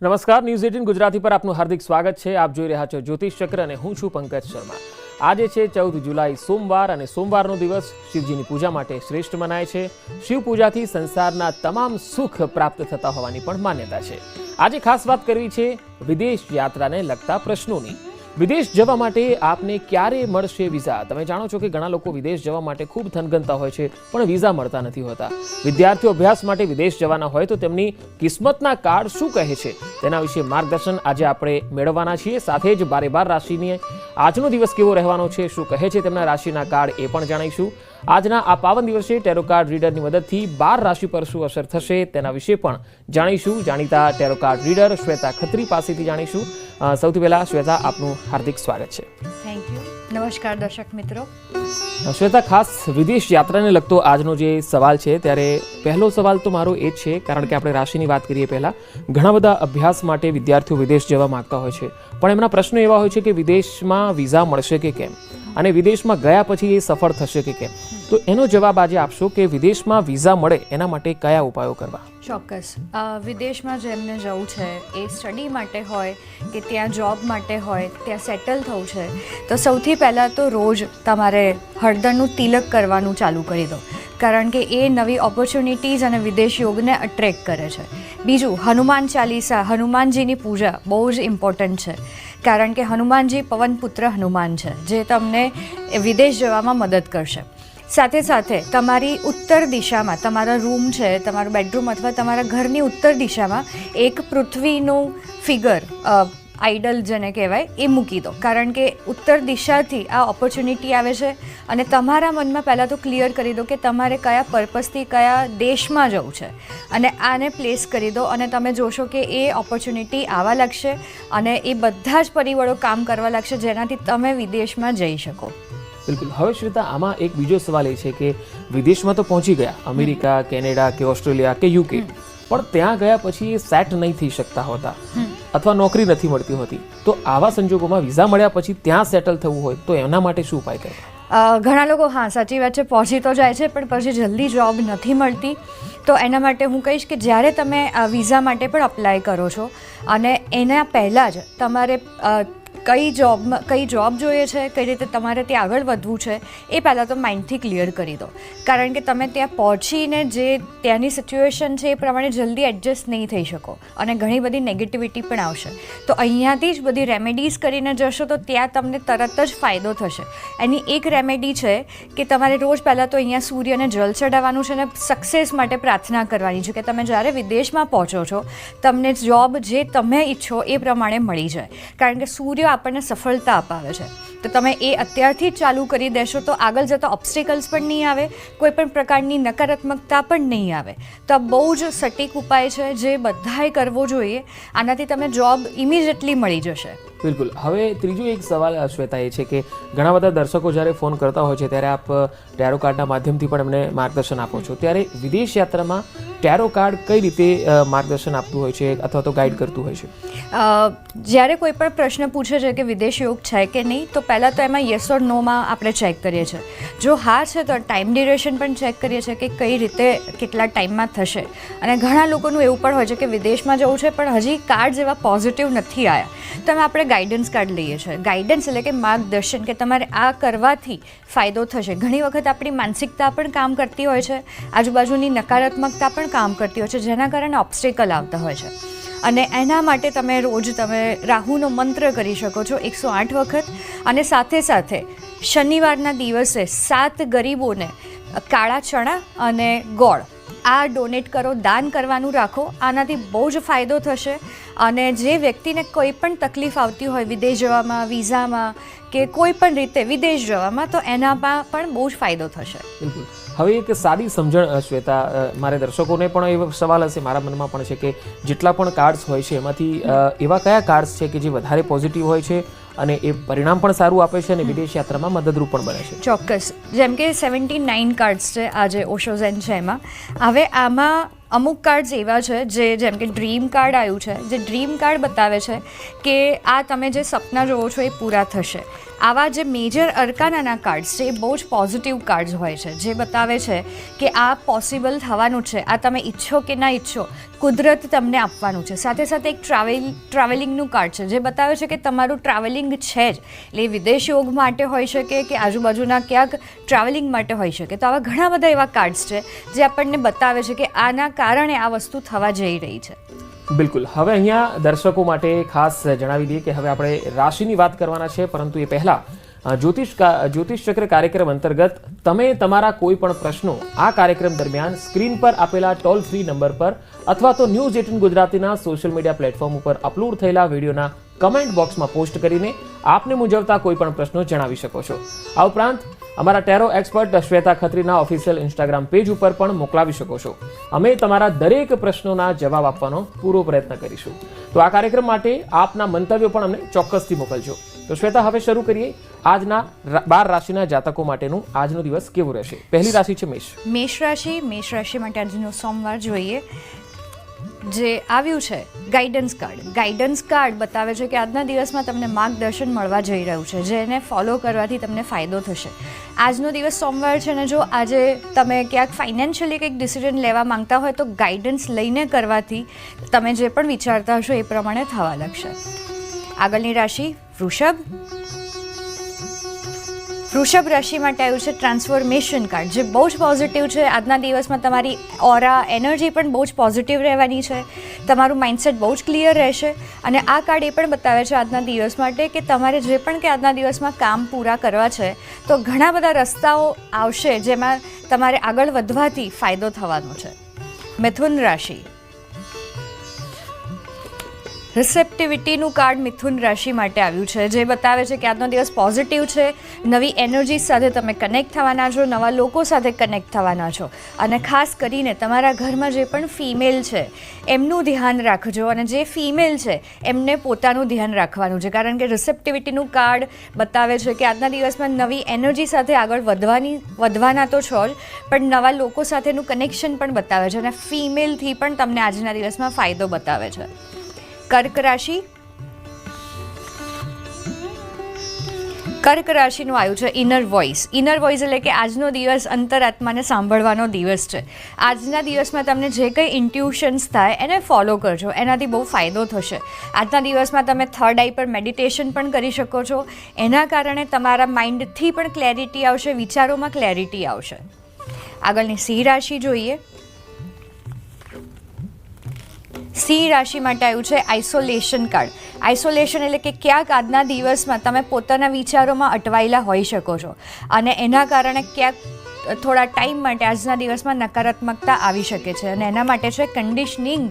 નમસ્કાર, ન્યૂઝ 18 ગુજરાતી પર આપનું હાર્દિક સ્વાગત છે. આપ જોઈ રહ્યા છો જ્યોતિષ ચક્ર અને હું છું પંકજ શર્મા. આજે છે 14 જુલાઈ સોમવાર અને સોમવારનો દિવસ શિવજીની પૂજા માટે શ્રેષ્ઠ મનાય છે. શિવ પૂજાથી સંસારના તમામ સુખ પ્રાપ્ત થતા હોવાની પણ માન્યતા છે. આજે ખાસ વાત કરવી છે વિદેશ યાત્રાને લગતા પ્રશ્નોની. વિદેશ જવા માટે આપને ક્યારે મળશે વિઝા? તમે જાણો છો કે ઘણા લોકો વિદેશ જવા માટે ખૂબ થનગનતા હોય છે પણ વિઝા મળતા નથી હોતા. વિદ્યાર્થીઓ અભ્યાસ માટે વિદેશ જવાના હોય તો તેમની કિસ્મતના કાર્ડ શું કહે છે તેના વિશે માર્ગદર્શન આજે આપણે મેળવવાના છીએ. સાથે જ 12 રાશિની આજનો દિવસ કેવો રહેવાનો છે, શું કહે છે તેમના રાશિના કાર્ડ એ પણ જાણીશું. આજના આ પાવન દિવસે ટેરો કાર્ડ રીડરની મદદથી 12 રાશિ પર શું અસર થશે તેના વિશે પણ જાણીશું. જાણીતા ટેરો કાર્ડ રીડર શ્વેતા ખત્રી પાસેથી જાણીશું. સૌથી પહેલા શ્વેતા, આપનું હાર્દિક સ્વાગત છે. Thank you. નમસ્કાર દર્શક મિત્રો. શ્વેતા, ખાસ વિદેશ યાત્રાને લગતો આજનો જે સવાલ છે ત્યારે પહેલો સવાલ તો મારો એ જ છે, કારણ કે આપણે રાશિની વાત કરીએ પહેલા ઘણા બધા અભ્યાસ માટે વિદ્યાર્થીઓ વિદેશ જવા માંગતા હોય છે પણ એમના પ્રશ્નો એવા હોય છે કે વિદેશમાં વિઝા મળશે કે કેમ, અને વિદેશમાં ગયા પછી એ સફળ થશે કે કેમ. તો એનો જવાબ આજે આપશો કે વિદેશમાં વિઝા મળે એના માટે કયા ઉપાયો કરવા? ચોક્કસ. વિદેશમાં જેમને જવું છે એ સ્ટડી માટે હોય કે ત્યાં જોબ માટે હોય, ત્યાં સેટલ થવું છે, તો સૌથી પહેલાં તો રોજ તમારે હળદરનું તિલક કરવાનું ચાલુ કરી દો, કારણ કે એ નવી ઓપોર્ચ્યુનિટીઝ અને વિદેશ યોગને અટ્રેક્ટ કરે છે. બીજું, હનુમાન ચાલીસા, હનુમાનજીની પૂજા બહુ જ ઇમ્પોર્ટન્ટ છે, કારણ કે હનુમાનજી પવનપુત્ર હનુમાન છે જે તમને વિદેશ જવામાં મદદ કરશે. સાથે સાથે તમારી ઉત્તર દિશામાં, તમારા રૂમ છે, તમારું બેડરૂમ અથવા તમારા ઘરની ઉત્તર દિશામાં એક પૃથ્વીનું ફિગર, આઇડલ જેને કહેવાય, એ મૂકી દો, કારણ કે ઉત્તર દિશાથી આ ઓપોર્ચ્યુનિટી આવે છે. અને તમારા મનમાં પહેલાં તો ક્લિયર કરી દો કે તમારે કયા પર્પઝથી કયા દેશમાં જવું છે, અને આને પ્લેસ કરી દો અને તમે જોશો કે એ ઓપોર્ચ્યુનિટી આવવા લાગશે અને એ બધા જ પરિબળો કામ કરવા લાગશે જેનાથી તમે વિદેશમાં જઈ શકો. બિલકુલ. હવે શ્વેતા, આમાં એક બીજો સવાલ એ છે કે વિદેશમાં તો પહોંચી ગયા, અમેરિકા, કેનેડા કે ઓસ્ટ્રેલિયા કે યુકે, પણ ત્યાં ગયા પછી સેટ નહીં થઈ શકતા હોતા અથવા નોકરી નથી મળતી હોતી, તો આવા સંજોગોમાં વિઝા મળ્યા પછી ત્યાં સેટલ થવું હોય તો એના માટે શું ઉપાય કરવા? ઘણા લોકો, હા સાચી વાત છે, પહોંચી તો જાય છે પણ પછી જલ્દી જોબ નથી મળતી. તો એના માટે હું કહીશ કે જ્યારે તમે વિઝા માટે પણ અપ્લાય કરો છો અને એના પહેલાં જ તમારે કઈ જોબ જોઈએ છે, કઈ રીતે તમારે ત્યાં આગળ વધવું છે, એ પહેલાં તો માઇન્ડથી ક્લિયર કરી દો, કારણ કે તમે ત્યાં પહોંચીને જે ત્યાંની સિચ્યુએશન છે એ પ્રમાણે જલ્દી એડજસ્ટ નહીં થઈ શકો અને ઘણી બધી નેગેટિવિટી પણ આવશે. તો અહીંયાથી જ બધી રેમેડીઝ કરીને જશો તો ત્યાં તમને તરત જ ફાયદો થશે. એની એક રેમેડી છે કે તમારે રોજ પહેલાં તો અહીંયા સૂર્યને જલ ચડાવવાનું છે અને સક્સેસ માટે પ્રાર્થના કરવાની છે કે તમે જ્યારે વિદેશમાં પહોંચો છો તમને જોબ જે તમે ઈચ્છો એ પ્રમાણે મળી જાય, કારણ કે સૂર્ય આપણને સફળતા અપાવે છે. તો તમે એ અત્યારથી જ ચાલુ કરી દેશો તો આગળ જતા ઓબ્સ્ટિકલ્સ પણ નહીં આવે, કોઈ પણ પ્રકારની નકારાત્મકતા પણ નહીં આવે. તો આ બહુ જ સટીક ઉપાય છે જે બધાએ કરવો જોઈએ. આનાથી તમે જોબ ઇમિડિયેટલી મળી જશે. બિલકુલ. હવે ત્રીજો એક સવાલ શ્વેતા એ છે કે ઘણા બધા દર્શકો જ્યારે ફોન કરતા હોય છે ત્યારે આપ ટેરો કાર્ડના માધ્યમથી પણ એમને માર્ગદર્શન આપો છો, ત્યારે વિદેશ યાત્રામાં ટેરો કાર્ડ કઈ રીતે માર્ગદર્શન આપતું હોય છે અથવા તો ગાઈડ કરતું હોય છે? જ્યારે કોઈ પણ પ્રશ્ન પૂછે છે કે વિદેશ યોગ છે કે નહીં, તો પહેલાં તો એમાં યસ ઓર નોમાં આપણે ચેક કરીએ છીએ. જો હા છે તો ટાઈમ ડ્યુરેશન પણ ચેક કરીએ છીએ કે કઈ રીતે કેટલા ટાઈમમાં થશે. અને ઘણા લોકોનું એવું પણ હોય છે કે વિદેશમાં જવું છે પણ હજી કાર્ડ જેવા પોઝિટિવ નથી આવ્યા, તો એમાં આપણે ગાઈડન્સ કાર્ડ લઈએ છીએ. ગાઈડન્સ એટલે કે માર્ગદર્શન, કે તમારે આ કરવાથી ફાયદો થશે. ઘણી વખત આપણી માનસિકતા પણ કામ કરતી હોય છે, આજુબાજુની નકારાત્મકતા પણ કામ કરતી હોય છે, જેના કારણે ઓબ્સ્ટેકલ આવતા હોય છે. અને એના માટે તમે રોજ રાહુનો મંત્ર કરી શકો છો 108 વખત. અને સાથે સાથે શનિવારના દિવસે 7 ગરીબોને કાળા ચણા અને ગોળ આ ડોનેટ કરો, દાન કરવાનું રાખો. આનાથી બહુ જ ફાયદો થશે. અને જે વ્યક્તિને કોઈ પણ તકલીફ આવતી હોય વિદેશ જવામાં, વિઝામાં કે કોઈ પણ રીતે વિદેશ જવામાં, તો એનામાં પણ બહુ જ ફાયદો થશે. બિલકુલ. હવે એક સાદી સમજણ શ્વેતા, મારે દર્શકોને પણ એવો સવાલ હશે, મારા મનમાં પણ છે કે જેટલા પણ કાર્ડ્સ હોય છે એમાંથી એવા કયા કાર્ડ્સ છે કે જે વધારે પોઝિટિવ હોય છે અને એ પરિણામ પણ સારું આપે છે અને વિદેશ યાત્રામાં મદદરૂપ પણ બને છે? ચોક્કસ. જેમ કે 79 કાર્ડ્સ છે આજે ઓશોઝેન છે એમાં. હવે આમાં અમુક કાર્ડ્સ એવા છે જેમ કે ડ્રીમ કાર્ડ આવ્યું છે, જે ડ્રીમ કાર્ડ બતાવે છે કે આ તમે જે સપના જોવો છો એ પૂરા થશે. આવા જે મેજર અરકાનાના કાર્ડ્સ છે એ બહુ જ પોઝિટિવ કાર્ડ્સ હોય છે, જે બતાવે છે કે આ પોસિબલ થવાનું છે, આ તમે ઈચ્છો કે ના ઈચ્છો કુદરત તમને આપવાનું છે. સાથે સાથે એક ટ્રાવેલિંગનું કાર્ડ છે, જે બતાવે છે કે તમારું ટ્રાવેલિંગ છે જ, એટલે વિદેશ યોગ માટે હોઈ શકે કે આજુબાજુના ક્યાંક ટ્રાવેલિંગ માટે હોઈ શકે. તો આવા ઘણા બધા એવા કાર્ડ્સ છે જે આપણને બતાવે છે કે આના કારણે આ વસ્તુ થવા જઈ રહી છે. બિલકુલ. હવે અહીંયા દર્શકો માટે ખાસ જણાવી દઈએ કે હવે આપણે રાશિની વાત કરવાના છે, પરંતુ એ પહેલા જ્યોતિષ ચક્ર કાર્યક્રમ અંતર્ગત તમે તમારા કોઈ પણ પ્રશ્નો આ કાર્યક્રમ દરમિયાન સ્ક્રીન પર આપેલા ટોલ ફ્રી નંબર પર અથવા તો ન્યૂઝ 18 ગુજરાતીના સોશિયલ મીડિયા પ્લેટફોર્મ ઉપર અપલોડ થયેલા વિડીયોના કમેન્ટ બોક્સમાં પોસ્ટ કરીને આપને મૂંઝવતા કોઈ પણ પ્રશ્નો જણાવી શકો છો. આ ઉપરાંત અમારા ટેરો એક્સપર્ટ શ્વેતા ખત્રીના ઓફિશિયલ ઇન્સ્ટાગ્રામ પેજ ઉપર પણ મોકલાવી શકો છો. અમે તમારા દરેક પ્રશ્નોના જવાબ આપવાનો પૂરો પ્રયત્ન કરીશું. તો આ કાર્યક્રમ માટે આપના મંતવ્યો પણ અમને ચોક્કસથી મોકલજો. તો શ્વેતા, હવે શરૂ કરીએ આજના 12 રાશિના જાતકો માટેનું આજનો દિવસ કેવો રહેશે. પહેલી રાશિ છે મેષ. મેષ રાશિ માટે આજનો સોમવાર જોઈએ. જે આવ્યું છે ગાઈડન્સ કાર્ડ બતાવે છે કે આજના દિવસમાં તમને માર્ગદર્શન મળવા જઈ રહ્યું છે, જેને ફોલો કરવાથી તમને ફાયદો થશે. આજનો દિવસ સોમવાર છે ને જો આજે તમે ક્યાંક ફાઇનાન્શિયલી કંઈક ડિસિઝન લેવા માંગતા હોય તો ગાઈડન્સ લઈને કરવાથી તમે જે પણ વિચારતા હશો એ પ્રમાણે થવા લાગશે. આગળની રાશિ વૃષભ રાશિ માટે આવ્યું છે ટ્રાન્સફોર્મેશન કાર્ડ, જે બહુ જ પોઝિટિવ છે. આજના દિવસમાં તમારી ઓરા એનર્જી પણ બહુ જ પોઝિટિવ રહેવાની છે, તમારું માઇન્ડસેટ બહુ જ ક્લિયર રહેશે. અને આ કાર્ડ એ પણ બતાવે છે આજના દિવસ માટે કે તમારે જે પણ કે આજના દિવસમાં કામ પૂરા કરવા છે તો ઘણા બધા રસ્તાઓ આવશે જેમાં તમારે આગળ વધવાથી ફાયદો થવાનો છે. મિથુન રાશિ. રિસેપ્ટિવિટીનું કાર્ડ મિથુન રાશિ માટે આવ્યું છે, જે બતાવે છે કે આજનો દિવસ પોઝિટિવ છે. નવી એનર્જી સાથે તમે કનેક્ટ થવાના છો, નવા લોકો સાથે કનેક્ટ થવાના છો. અને ખાસ કરીને તમારા ઘરમાં જે પણ ફિમેલ છે એમનું ધ્યાન રાખજો, અને જે ફિમેલ છે એમને પોતાનું ધ્યાન રાખવાનું છે, કારણ કે રિસેપ્ટિવિટીનું કાર્ડ બતાવે છે કે આજના દિવસમાં નવી એનર્જી સાથે આગળ વધવાના તો છો જ, પણ નવા લોકો સાથેનું કનેક્શન પણ બતાવે છે, અને ફિમેલથી પણ તમને આજના દિવસમાં ફાયદો બતાવે છે. કર્ક રાશિનું આવ્યું છે ઇનર વોઇસ એટલે કે આજનો દિવસ અંતરાત્માને સાંભળવાનો દિવસ છે. આજના દિવસમાં તમને જે કંઈ ઇન્ટ્યુશન્સ થાય એને ફોલો કરજો, એનાથી બહુ ફાયદો થશે. આજના દિવસમાં તમે થર્ડ આઈ પર મેડિટેશન પણ કરી શકો છો, એના કારણે તમારા માઇન્ડથી પણ ક્લેરિટી આવશે, વિચારોમાં ક્લેરિટી આવશે. આગળની સિંહ રાશિ જોઈએ. સિંહ રાશિ માટે આવ્યું છે આઇસોલેશન કાર્ડ. આઇસોલેશન એટલે કે ક્યાંક આજના દિવસમાં તમે પોતાના વિચારોમાં અટવાયેલા હોઈ શકો છો, અને એના કારણે ક્યાંક થોડા ટાઈમ માટે આજના દિવસમાં નકારાત્મકતા આવી શકે છે, અને એના માટે છે કન્ડિશનિંગ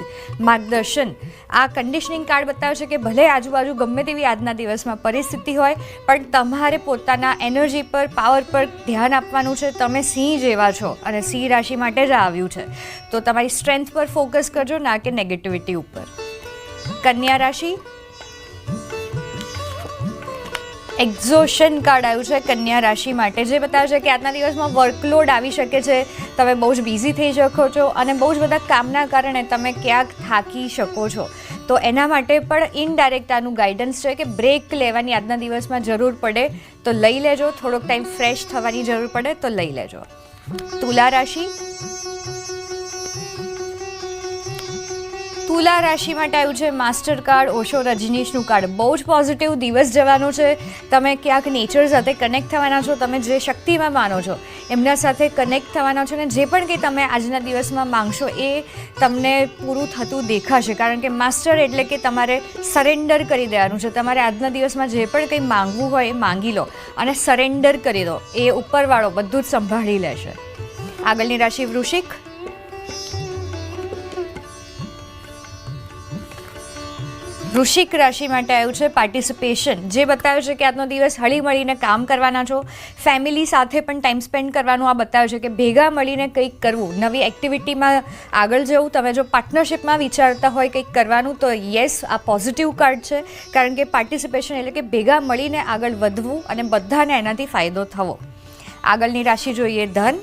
માર્ગદર્શન. આ કન્ડિશનિંગ કાર્ડ બતાવે છે કે ભલે આજુબાજુ ગમે તેવી આજના દિવસમાં પરિસ્થિતિ હોય, પણ તમારે પોતાના એનર્જી પર, પાવર પર ધ્યાન આપવાનું છે. તમે સિંહ જેવા છો, અને સિંહ રાશિ માટે જ આવ્યું છે, તો તમારી સ્ટ્રેન્થ પર ફોકસ કરજો, ના કે નેગેટિવિટી ઉપર. કન્યા રાશિ. એક્ઝોશન કાર્ડ આવ્યું છે કન્યા રાશિ માટે, જે બતાવે છે કે આજના દિવસમાં વર્કલોડ આવી શકે છે, તમે બહુ જ બિઝી થઈ શકો છો, અને બહુ જ બધા કામના કારણે તમે ક્યાંક થાકી શકો છો. તો એના માટે પણ ઇનડાયરેક્ટ આનું ગાઈડન્સ છે કે બ્રેક લેવાની આજના દિવસમાં જરૂર પડે તો લઈ લેજો, થોડોક ટાઈમ ફ્રેશ થવાની જરૂર પડે તો લઈ લેજો. તુલા રાશિ. તુલા રાશિ માટે આવ્યું છે માસ્ટર કાર્ડ ઓશો રજનીશનું કાર્ડ. બહુ જ પોઝિટિવ દિવસ જવાનો છે, તમે ક્યાંક નેચર સાથે કનેક્ટ થવાના છો, તમે જે શક્તિમાં માનો છો એમના સાથે કનેક્ટ થવાના છો, અને જે પણ કંઈ તમે આજના દિવસમાં માંગશો એ તમને પૂરું થતું દેખાશે, કારણ કે માસ્ટર એટલે કે તમારે સરેન્ડર કરી દેવાનું છે. તમારે આજના દિવસમાં જે પણ કંઈ માંગવું હોય એ માંગી લો અને સરેન્ડર કરી દો, એ ઉપરવાળો બધું જ સંભાળી લેશે. આગળની રાશિ વૃશ્ચિક. વૃશ્ચિક રાશિ માટે આવ્યું છે પાર્ટિસિપેશન, જે બતાવે છે કે આજનો દિવસ હળી મળીને કામ કરવાના છો, ફેમિલી સાથે પણ ટાઈમ સ્પેન્ડ કરવાનું આ બતાવે છે કે ભેગા મળીને કંઈક કરવું, નવી એક્ટિવિટીમાં આગળ જવું. તમે જો પાર્ટનરશિપમાં વિચારતા હોય કંઈક કરવાનું તો યસ, આ પોઝિટિવ કાર્ડ છે, કારણ કે પાર્ટિસિપેશન એટલે કે ભેગા મળીને આગળ વધવું અને બધાને એનાથી ફાયદો થવો. આગળની રાશિ જોઈએ ધન.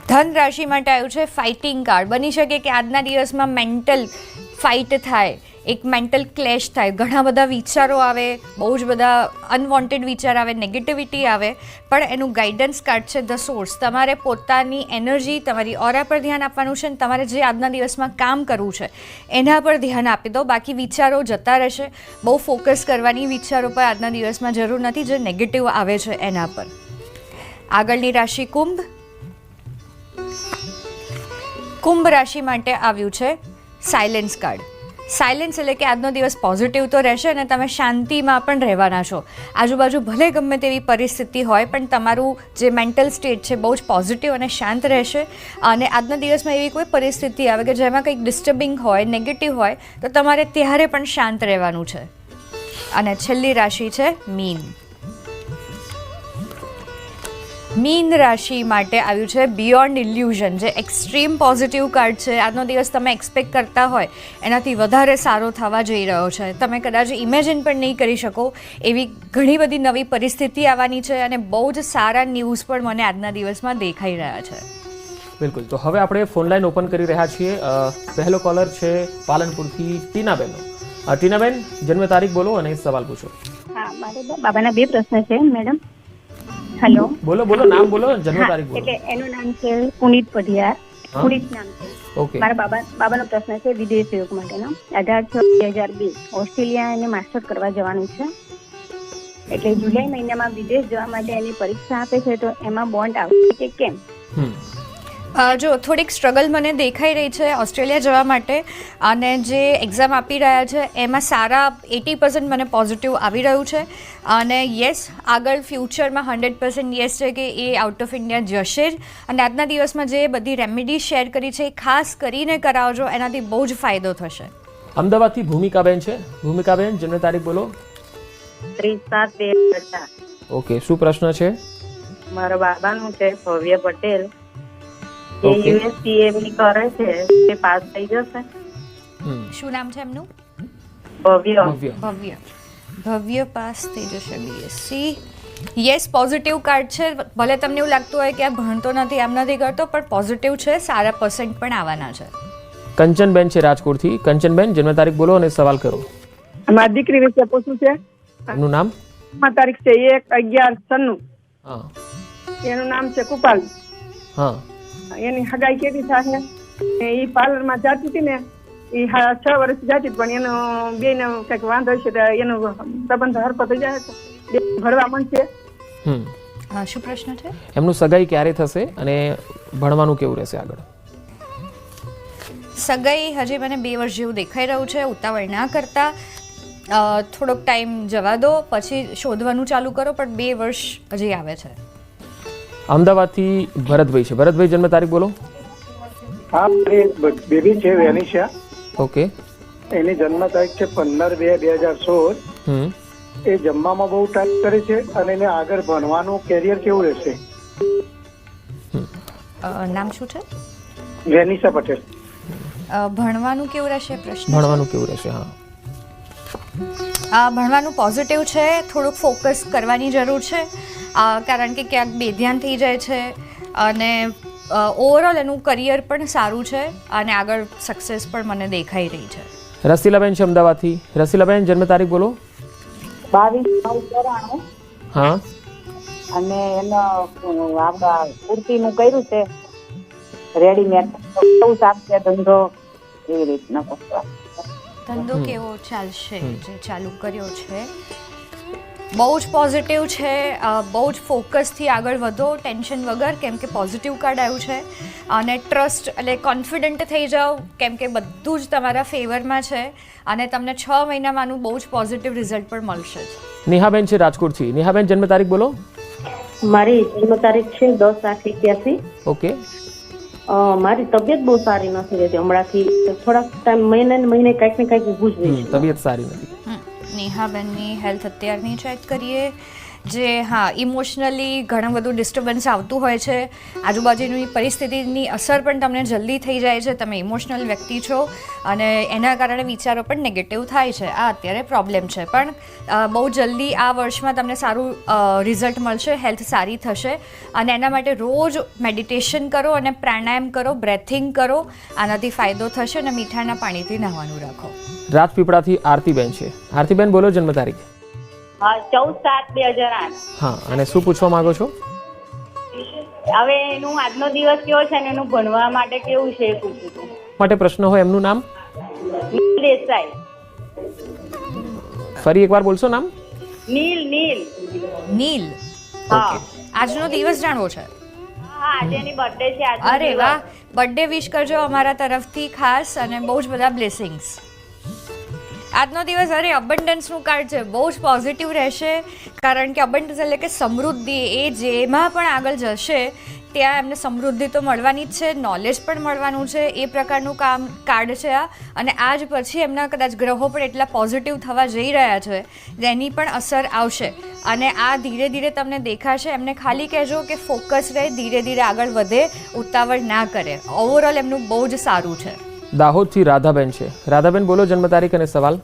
ધન રાશિ માટે આવ્યું છે ફાઇટિંગ કાર્ડ. બની શકે કે આજના દિવસમાં મેન્ટલ ફાઇટ થાય, એક મેન્ટલ ક્લેશ થાય, ઘણા બધા વિચારો આવે, બહુ જ બધા અનવોન્ટેડ વિચાર આવે, નેગેટિવિટી આવે, પણ એનું ગાઈડન્સ કાર્ડ છે ધ સોર્સ. તમારે પોતાની એનર્જી, તમારી ઓરા પર ધ્યાન આપવાનું છે અને તમારે જે આજના દિવસમાં કામ કરવું છે એના પર ધ્યાન આપી દો. બાકી વિચારો જતા રહેશે. બહુ ફોકસ કરવાની વિચારો પર આજના દિવસમાં જરૂર નથી, જે નેગેટિવ આવે છે એના પર. આગળની રાશિ કુંભ. કુંભ રાશિ માટે આવ્યું છે સાયલેન્સ કાર્ડ. સાયલેન્સ એટલે કે આજનો દિવસ પોઝિટિવ તો રહેશે અને તમે શાંતિમાં પણ રહેવાના છો. આજુબાજુ ભલે ગમે તેવી પરિસ્થિતિ હોય પણ તમારું જે મેન્ટલ સ્ટેટ છે બહુ જ પોઝિટિવ અને શાંત રહેશે. અને આજના દિવસમાં એવી કોઈ પરિસ્થિતિ આવે કે જેમાં કંઈક ડિસ્ટર્બિંગ હોય, નેગેટિવ હોય, તો તમારે ત્યારે પણ શાંત રહેવાનું છે. અને છેલ્લી રાશિ છે મીન. મીન રાશિ માટે આવ્યું છે બિયોન્ડ ઇલ્યુઝન, જે એક્સ્ટ્રીમ પોઝિટિવ કાર્ડ છે. આજનો દિવસ તમે એક્સપેક્ટ કરતા હોય એનાથી વધારે સારો થવા જઈ રહ્યો છે. તમે કદાચ ઇમેજિન પણ નહીં કરી શકો એવી ઘણી બધી નવી પરિસ્થિતિ આવવાની છે અને બહુ જ સારા ન્યૂઝ પણ મને આજના દિવસમાં દેખાઈ રહ્યા છે. બિલકુલ. તો હવે આપણે ફોન લાઈન ઓપન કરી રહ્યા છીએ. પહેલો કોલર છે પાલનપુરથી ટીનાબેન. ટીનાબેન, જન્મ તારીખ બોલો અને સવાલ પૂછો. હા, મારે બાબાના 2 પ્રશ્ન છે મેડમ. હેલો, બોલો બોલો, નામ બોલો, જન્મ તારીખ બોલો. એટલે એનું નામ છે પુનિત પઢિયાર. પુનિત નામ છે. ઓકે. મારા બાબાનો પ્રશ્ન છે વિદેશ યોગ માટેનો. 18/6/2002 ઓસ્ટ્રેલિયા એને માસ્ટર કરવા જવાનું છે. એટલે જુલાઈ મહિનામાં વિદેશ જવા માટે એની પરીક્ષા આપે છે, તો એમાં બોન્ડ આવશે કે કેમ? જો થોડીક સ્ટ્રગલ મને દેખાઈ રહી છે ઓસ્ટ્રેલિયા જવા માટે, અને જે એક્ઝામ આપી રહ્યા છે એમાં સારા 80% મને પોઝિટિવ આવી રહ્યું છે. અને યસ, આગળ ફ્યુચરમાં 100% યસ છે કે એ આઉટ ઓફ ઇન્ડિયા જશે જ. અને આજના દિવસમાં જે બધી રેમેડી શેર કરી છે એ ખાસ કરીને કરાવજો, એનાથી બહુ જ ફાયદો થશે. અમદાવાદથી ભૂમિકાબેન છે. ભૂમિકાબેન, જન્મ તારીખ બોલો. 30/7/2004. ઓકે, શું પ્રશ્ન છે? મારા બાબાનું છે ભવ્ય પટેલ. એ ઓકે. USCME કરે છે, તે પાસ થઈ જશે? શું નામ છે એમનું? ભવ્ય. ભવ્ય. ભવ્ય પાસ થઈ જશે બીએસસી. યસ, પોઝિટિવ કાર્ડ છે. ભલે તમને એવું લાગતું હોય કે આ ભણતો નથી, આમ નથી કરતો, પણ પોઝિટિવ છે, સારા પર્સન્ટ પણ આવવાના છે. કંચનબેન છે રાજકોટથી. કંચનબેન, જન્મ તારીખ બોલો અને સવાલ કરો. મારી દીકરી વિશે પૂછવું છે. એમનું નામ? તારીખ છે 1/11/96. હા. એનું નામ છે કુપાલ. હા. એની હગાઈ કેવી થશે? એ પાર્લરમાં જતી હતી ને, એ 6 વર્ષ જતી, પણ એનો બેને કંઈક વાંધો છે, તો એનો સંબંધ હરપો થઈ જાય તો બે ભણવા માંડશે. શું પ્રશ્ન છે? એમનું સગાઈ ક્યારે થશે અને ભણવાનું કેવું રહેશે આગળ? સગાઈ હજી મને 2 વર્ષ જેવું દેખાઈ રહ્યું છે. ઉતાવળ ના કરતા, થોડોક ટાઈમ જવા દો, પછી શોધવાનું ચાલુ કરો, પણ 2 વર્ષ હજી આવે છે. અમદાવાદથી ભરતભાઈ છે. ભરતભાઈ, જન્મ તારીખ બોલો. હા, મારી બેબી છે વેનિશા. ઓકે. એની જન્મ તારીખ છે 15/2/2016. એ જમવામાં બહુ ટાઈમ કરે છે અને એને આગળ ભણવાનું કેરિયર કેવું રહેશે? નામ શું છે? વેનિશા પટેલ. ભણવાનું કેવું રહેશે પ્રશ્ન? ભણવાનું કેવું રહેશે? હા. ભણવાનું પોઝિટિવ છે. થોડુંક ફોકસ કરવાની જરૂર છે, કારણ કે ક્યાંક બેધ્યાન થઈ જાય છે. અને ઓવરઓલ એનું કરિયર પણ સારું છે અને આગળ સક્સેસ પણ મને દેખાઈ રહી છે. રસીલાબેન છે અમદાવાદથી. રસીલાબેન, જન્મ તારીખ બોલો. 22/9/94. હા. અને એનો આપણા કુર્તીનું કર્યું છે રેડીમેડ. બહુ સારું ધંધો એવી રીતના કરતો. ધંધો કેવો ચાલશે જે ચાલુ કર્યો છે? બહુ જ પોઝિટિવ છે. બહુ જ ફોકસથી આગળ વધો, ટેન્શન વગર, કેમ કે પોઝિટિવ કાર્ડ આવ્યું છે. અને ટ્રસ્ટ એટલે કોન્ફિડન્ટ થઈ જાઓ, કેમ કે બધું જ તમારા ફેવરમાં છે અને તમને 6 મહિનામાંનું બહુ જ પોઝિટિવ રિઝલ્ટ પણ મળશે જ. નેહાબેન છે રાજકોટથી. નેહાબેન, જન્મ તારીખ બોલો. મારી જન્મ તારીખ છે 10/8/81. ઓકે. મારી તબિયત બહુ સારી નથી રહેતી હમણાંથી. થોડાક ટાઈમ મહિને કંઈક ને કંઈક ઊભું જ રહે છે. તબિયત સારી નથી. નેહાબેનની હેલ્થ અત્યારની ચેક કરીએ. જે ઇમોશનલી ઘણું બધું ડિસ્ટર્બન્સ આવતું હોય છે, આજુબાજુની પરિસ્થિતિની અસર પણ તમને જલ્દી થઈ જાય છે, તમે ઇમોશનલ વ્યક્તિ છો અને એના કારણે વિચારો પણ નેગેટિવ થાય છે. આ અત્યારે પ્રોબ્લેમ છે, પણ બહુ જલ્દી આ વર્ષમાં તમને સારું રિઝલ્ટ મળશે, હેલ્થ સારી થશે. અને એના માટે રોજ મેડિટેશન કરો અને પ્રાણાયામ કરો, બ્રેથિંગ કરો, આનાથી ફાયદો થશે. અને મીઠાના પાણીથી નહાવાનું રાખો. રાજપીપળાથી આરતીબેન છે. આરતીબેન, બોલો જન્મ તારીખ. 14/7/2008. હા, અને શું પૂછવા માંગો છો? હવે એનું આજનો દિવસ કેવો છે ને એનું ભણવા માટે કેવું છે એ પૂછ્યું હતું. માટે પ્રશ્ન હોય એમનું નામ નીલ દેસાઈ. ફરી એકવાર બોલશો નામ? નીલ. હા આજનો દિવસ જાણવો છે? હા, આજે એની બર્થડે છે. આજનો અરે દિવસ. વાહ, બર્થડે વિશ કરજો અમારા તરફથી ખાસ, અને બહુ જ બધા બ્લેસિંગ્સ. આજનો દિવસ અબન્ડન્સનું કાર્ડ છે, બહુ જ પોઝિટિવ રહેશે, કારણ કે અબન્ડન્સ એટલે કે સમૃદ્ધિ. એ જેમાં પણ આગળ જશે ત્યાં એમને સમૃદ્ધિ તો મળવાની જ છે, નોલેજ પણ મળવાનું છે, એ પ્રકારનું કાર્ડ છે આ. અને આજ પછી એમના કદાચ ગ્રહો પણ એટલા પોઝિટિવ થવા જઈ રહ્યા છે જેની પણ અસર આવશે. અને આ ધીરે ધીરે તમને દેખાશે. એમને ખાલી કહેજો કે ફોકસ રહે, ધીરે ધીરે આગળ વધે, ઉતાવળ ના કરે. ઓવરઓલ એમનું બહુ જ સારું છે. દાહોદથી રાધાબેન છે. રાધાબેન, બોલો જન્મ તારીખ અને સવાલ.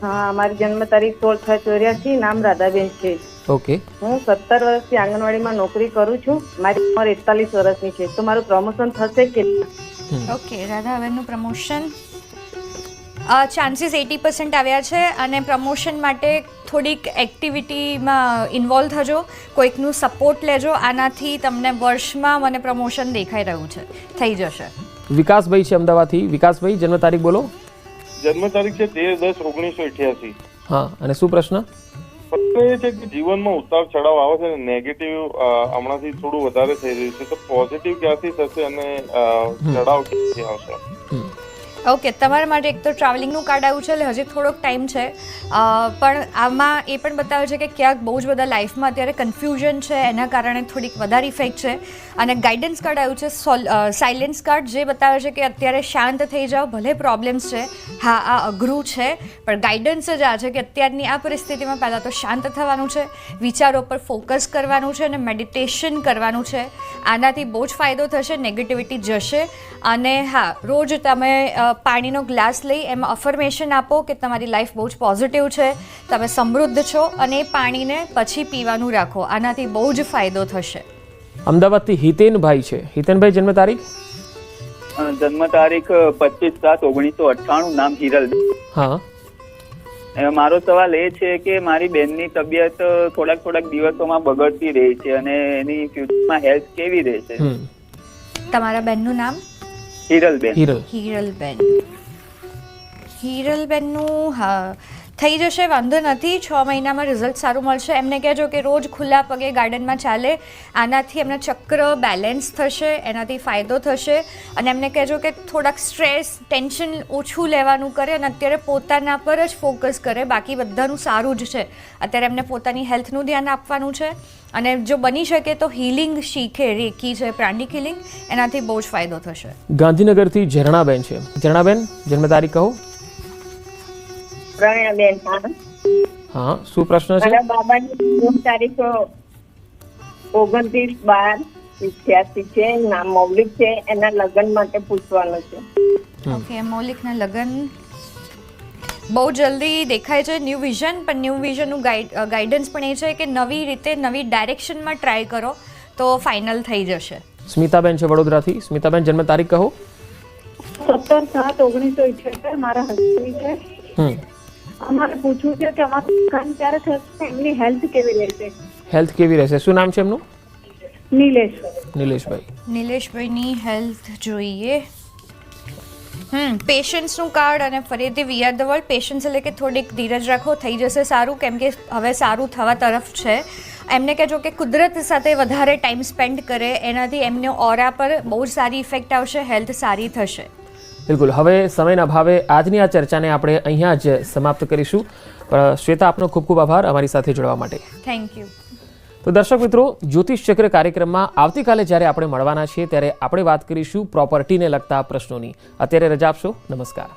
હા, મારી જન્મ તારીખ 16/6/84, નામ રાધાબેન છે. ઓકે. હું 17 વર્ષથી આંગણવાડીમાં નોકરી કરું છું. મારી ઉંમર 41 વર્ષની છે. તો મારું પ્રમોશન થશે કે? ઓકે, રાધાબેનનું પ્રમોશન ચાન્સીસ 80% આવ્યા છે. અને પ્રમોશન માટે થોડીક એક્ટિવિટીમાં ઇન્વોલ્વ થજો, કોઈકનું સપોર્ટ લેજો. આનાથી તમને વર્ષમાં મને પ્રમોશન દેખાઈ રહ્યું છે, થઈ જશે. વિકાસભાઈ છે અમદાવાદથી. વિકાસભાઈ, જન્મ તારીખ બોલો. જન્મ તારીખ છે 13/10/1988. હા, અને શું પ્રશ્ન? પ્રશ્ન એ છે કે જીવનમાં ઉતાર ચઢાવ આવે છે ને નેગેટિવ હમણાંથી થોડું વધારે થઈ રહ્યું છે, તો પોઝિટિવ ક્યાંથી થશે અને ચઢાવ ક્યાંથી આવશે? ઓકે, તમારા માટે એક તો ટ્રાવેલિંગનું કાર્ડ આવ્યું છે, એટલે હજી થોડોક ટાઈમ છે. પણ આમાં એ પણ બતાવે છે કે ક્યાંક બહુ જ બધા લાઈફમાં અત્યારે કન્ફ્યુઝન છે, એના કારણે થોડીક વધારે ઇફેક્ટ છે. અને ગાઈડન્સ કાર્ડ આવ્યું છે, સાયલેન્સ કાર્ડ, જે બતાવે છે કે અત્યારે શાંત થઈ જાઓ, ભલે પ્રોબ્લેમ્સ છે, હા આ અઘરું છે, પણ ગાઈડન્સ જ આ છે કે અત્યારની આ પરિસ્થિતિમાં પહેલાં તો શાંત થવાનું છે, વિચારો પર ફોકસ કરવાનું છે અને મેડિટેશન કરવાનું છે. આનાથી બહુ જ ફાયદો થશે, નેગેટિવિટી જશે. અને હા, રોજ તમે પાણીનો ગ્લાસ લઈ એમાં અફર્મેશન આપો કે તમારી લાઈફ બહુ જ પોઝિટિવ છે, તમે સમૃદ્ધ છો, અને એ પાણીને પછી પીવાનું રાખો. આનાથી બહુ જ ફાયદો થશે. અમદાવાદથી હિતેનભાઈ છે. હિતેનભાઈ, જન્મ તારીખ? જન્મ તારીખ 25/7/1998, નામ હિરલ. હા. મારો સવાલ એ છે કે મારી બેનની તબિયત થોડાક દિવસોમાં બગડતી રહી છે અને એની ફ્યુચરમાં હેલ્થ કેવી રહેશે? તમારા બેનનું નામ? હિરલબેન. હિરલબેનનું હા થઈ જશે, વાંધો નથી. 6 મહિનામાં રિઝલ્ટ સારું મળશે. એમને કહેજો કે રોજ ખુલ્લા પગે ગાર્ડનમાં ચાલે, આનાથી એમના ચક્ર બેલેન્સ થશે, એનાથી ફાયદો થશે. અને એમને કહેજો કે થોડાક સ્ટ્રેસ, ટેન્શન ઓછું લેવાનું કરે અને અત્યારે પોતાના પર જ ફોકસ કરે. બાકી બધાનું સારું જ છે. અત્યારે એમને પોતાની હેલ્થનું ધ્યાન આપવાનું છે. અને જો બની શકે તો હિલિંગ શીખે, રેકી છે, પ્રાણિક હિલિંગ, એનાથી બહુ જ ફાયદો થશે. ગાંધીનગરથી ઝરણાબેન છે. ઝરણાબેન, જન્મ તારીખ કહો. પ્રવીણાબેન. હા, શું પ્રશ્ન છે? મારા બાબાની જન્મ તારીખ 29/12/88 છે. નામ મૌલિક છે. એના લગ્ન માટે પૂછવાનું છે. ઓકે, મૌલિકના લગ્ન બહુ જલ્દી દેખાય છે. ન્યૂ વિઝન, પણ ન્યૂ વિઝનનું ગાઈડન્સ પણ એ છે કે નવી રીતે, નવી ડાયરેક્શનમાં ટ્રાય કરો તો ફાઇનલ થઈ જશે. સ્મિતાબેન છે વડોદરાથી. સ્મિતાબેન, જન્મ તારીખ કહો. 17/7/1978, મારા હસબન્ડ છે. અમારે પૂછવું છે કે અમારું કામ ક્યારે થશે, એમની હેલ્થ કેવી રહેશે? હેલ્થ કેવી રહેશે? શું નામ છે એમનું? નિલેશભાઈ. નિલેશભાઈની હેલ્થ જોઈએ. પેશન્સનું કાર્ડ અને ફરીથી we are the world. Patience એટલે કે થોડીક ધીરજ રાખો, થઈ જશે સારું, કેમ કે હવે સારું થવા તરફ છે. એમને કહેજો કે કુદરત સાથે વધારે ટાઈમ સ્પેન્ડ કરે, એનાથી એમને ઓરા પર બહુ જ સારી ઇફેક્ટ આવશે, હેલ્થ સારી થશે. બિલકુલ. હવે સમયના ભાવે આજની આ ચર્ચાને આપણે અહીંયા જ સમાપ્ત કરીશું. શ્વેતા, આપનો ખૂબ ખૂબ આભાર અમારી સાથે જોડવા માટે. Thank you. તો દર્શક મિત્રો, જ્યોતિષ ચક્ર કાર્યક્રમમાં આવતીકાલે જ્યારે આપણે મળવાના છીએ ત્યારે આપણે વાત કરીશું પ્રોપર્ટીને લગતા પ્રશ્નોની. અત્યારે રજા આપશો. નમસ્કાર.